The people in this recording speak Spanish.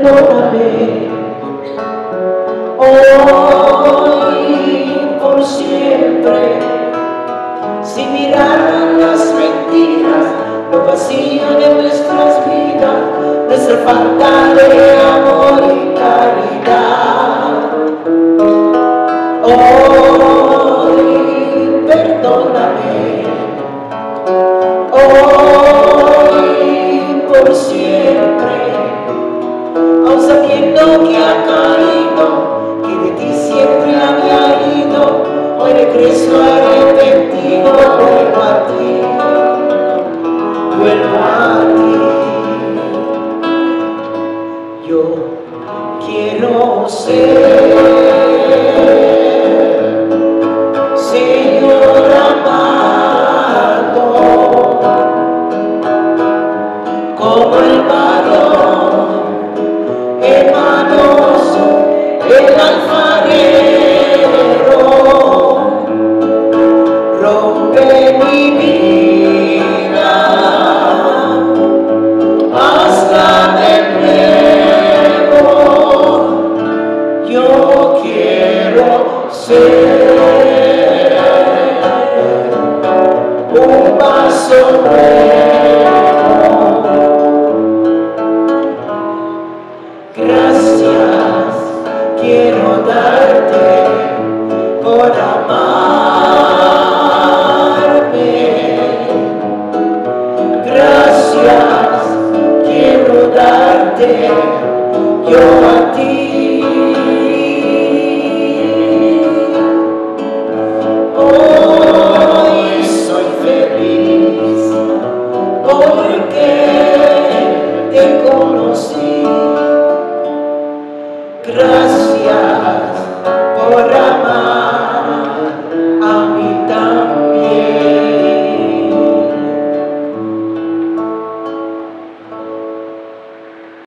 perdóname hoy por siempre, sin mirar las mentiras, lo vacío de nuestras vidas, nuestra falta de amor y caridad. Hoy perdóname, hoy por siempre, aun sabiendo que ha caído, que de ti siempre había ido, hoy regreso arrepentido, vuelvo a ti, vuelvo a ti. Yo quiero ser, Señor amado, como el varón hermanoso, el alfarero, rompe mi vida, hazla de nuevo. Yo quiero ser un vaso nuevo. Gracias quiero darte por amarme. Gracias quiero darte yo a ti. Hoy soy feliz porque te conocí. Gracias.